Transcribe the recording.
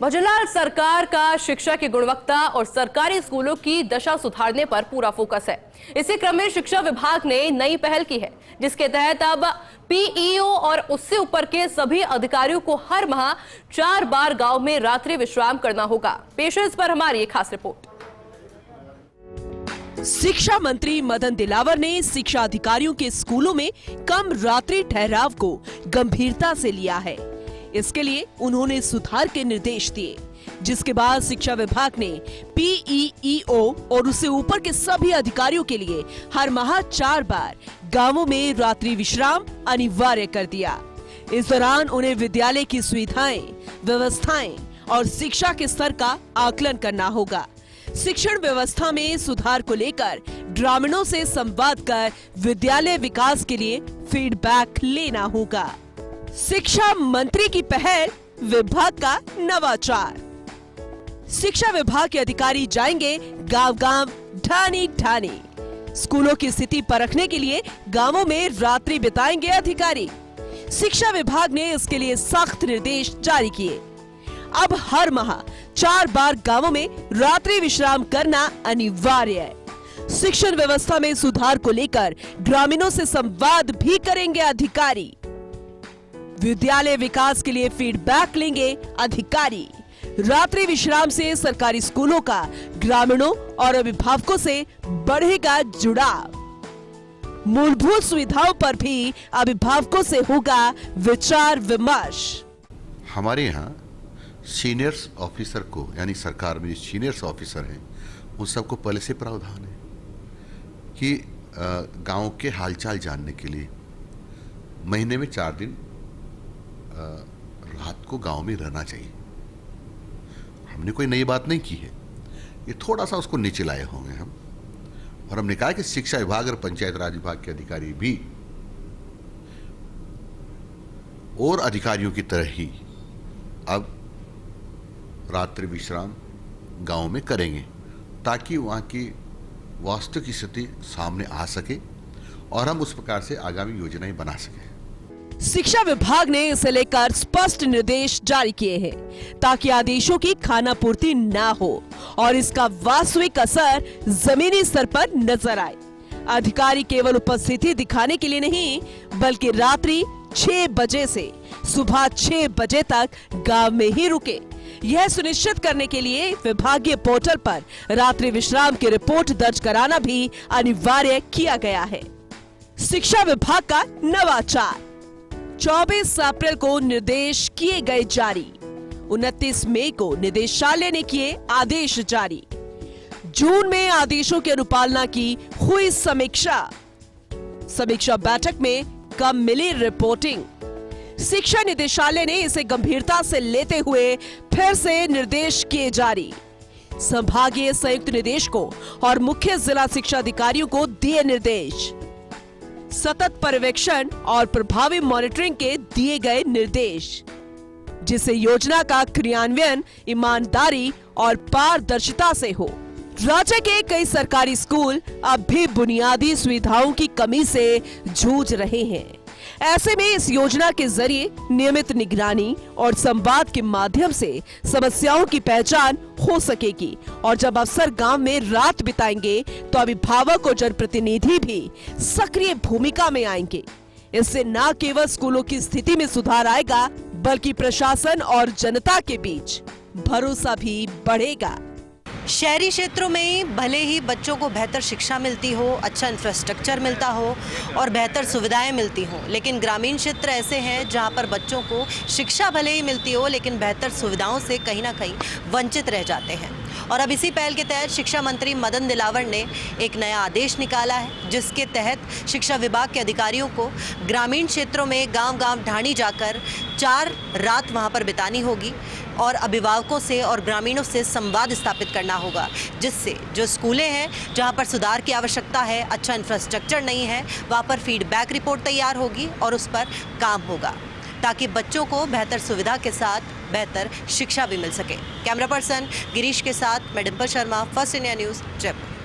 भजनलाल सरकार का शिक्षा की गुणवत्ता और सरकारी स्कूलों की दशा सुधारने पर पूरा फोकस है। इसी क्रम में शिक्षा विभाग ने नई पहल की है, जिसके तहत अब पीईओ और उससे ऊपर के सभी अधिकारियों को हर माह 4 बार गांव में रात्रि विश्राम करना होगा। पेश है इस पर हमारी एक खास रिपोर्ट। शिक्षा मंत्री मदन दिलावर ने शिक्षा अधिकारियों के स्कूलों में कम रात्रि ठहराव को गंभीरता से लिया है। इसके लिए उन्होंने सुधार के निर्देश दिए, जिसके बाद शिक्षा विभाग ने पीईओ और उससे ऊपर के सभी अधिकारियों के लिए हर माह 4 बार गांवों में रात्रि विश्राम अनिवार्य कर दिया। इस दौरान उन्हें विद्यालय की सुविधाएं, व्यवस्थाएं और शिक्षा के स्तर का आकलन करना होगा। शिक्षण व्यवस्था में सुधार को लेकर ग्रामीणों से संवाद कर विद्यालय विकास के लिए फीडबैक लेना होगा। शिक्षा मंत्री की पहल, विभाग का नवाचार। शिक्षा विभाग के अधिकारी जाएंगे गांव-गांव, ढानी-ढानी। स्कूलों की स्थिति परखने के लिए गांवों में रात्रि बिताएंगे अधिकारी। शिक्षा विभाग ने इसके लिए सख्त निर्देश जारी किए। अब हर माह 4 बार गांवों में रात्रि विश्राम करना अनिवार्य है। शिक्षण व्यवस्था में सुधार को लेकर ग्रामीणों से संवाद भी करेंगे अधिकारी। विद्यालय विकास के लिए फीडबैक लेंगे अधिकारी। रात्रि विश्राम से सरकारी स्कूलों का ग्रामीणों और अभिभावकों से बढ़ेगा जुड़ाव। मूलभूत सुविधाओं पर भी अभिभावकों से होगा विचार विमर्श। हमारे यहाँ सीनियर्स ऑफिसर को, यानी सरकार में सीनियर्स ऑफिसर हैं, उन सबको पहले से प्रावधान है कि गांव के हालचाल जानने के लिए महीने में 4 दिन रात को गांव में रहना चाहिए। हमने कोई नई बात नहीं की है, ये थोड़ा सा उसको नीचे लाए होंगे हम। और हमने कहा कि शिक्षा विभाग और पंचायत राज विभाग के अधिकारी भी और अधिकारियों की तरह ही अब रात्रि विश्राम गांव में करेंगे, ताकि वहां की वास्तविक स्थिति सामने आ सके और हम उस प्रकार से आगामी योजनाएं बना सकें। शिक्षा विभाग ने इसे लेकर स्पष्ट निर्देश जारी किए हैं, ताकि आदेशों की खानापूर्ति न हो और इसका वास्तविक असर जमीनी स्तर पर नजर आए। अधिकारी केवल उपस्थिति दिखाने के लिए नहीं, बल्कि रात्रि 6 बजे से सुबह 6 बजे तक गांव में ही रुके। यह सुनिश्चित करने के लिए विभागीय पोर्टल पर रात्रि विश्राम की रिपोर्ट दर्ज कराना भी अनिवार्य किया गया है। शिक्षा विभाग का नवाचार। 24 अप्रैल को निर्देश किए गए जारी। 29 मई को निदेशालय ने किए आदेश जारी। जून में आदेशों की अनुपालना की हुई समीक्षा बैठक में कम मिली रिपोर्टिंग। शिक्षा निदेशालय ने इसे गंभीरता से लेते हुए फिर से निर्देश किए जारी। संभागीय संयुक्त निदेशकों और मुख्य जिला शिक्षा अधिकारियों को दिए निर्देश। सतत पर्यवेक्षण और प्रभावी मॉनिटरिंग के दिए गए निर्देश, जिससे योजना का क्रियान्वयन ईमानदारी और पारदर्शिता से हो। राज्य के कई सरकारी स्कूल अब भी बुनियादी सुविधाओं की कमी से जूझ रहे हैं। ऐसे में इस योजना के जरिए नियमित निगरानी और संवाद के माध्यम से समस्याओं की पहचान हो सकेगी, और जब अफसर गांव में रात बिताएंगे तो अभिभावक और जनप्रतिनिधि भी सक्रिय भूमिका में आएंगे। इससे न केवल स्कूलों की स्थिति में सुधार आएगा, बल्कि प्रशासन और जनता के बीच भरोसा भी बढ़ेगा। शहरी क्षेत्रों में भले ही बच्चों को बेहतर शिक्षा मिलती हो, अच्छा इंफ्रास्ट्रक्चर मिलता हो और बेहतर सुविधाएं मिलती हो, लेकिन ग्रामीण क्षेत्र ऐसे हैं जहां पर बच्चों को शिक्षा भले ही मिलती हो, लेकिन बेहतर सुविधाओं से कहीं ना कहीं वंचित रह जाते हैं। और अब इसी पहल के तहत शिक्षा मंत्री मदन दिलावर ने एक नया आदेश निकाला है, जिसके तहत शिक्षा विभाग के अधिकारियों को ग्रामीण क्षेत्रों में गांव-गांव ढाणी जाकर 4 रात वहां पर बितानी होगी और अभिभावकों से और ग्रामीणों से संवाद स्थापित करना होगा, जिससे जो स्कूलें हैं जहां पर सुधार की आवश्यकता है, अच्छा इंफ्रास्ट्रक्चर नहीं है, वहां पर फीडबैक रिपोर्ट तैयार होगी और उस पर काम होगा, ताकि बच्चों को बेहतर सुविधा के साथ बेहतर शिक्षा भी मिल सके। कैमरा पर्सन गिरीश के साथ मैं Dimple Sharma, first India news, Jaipur.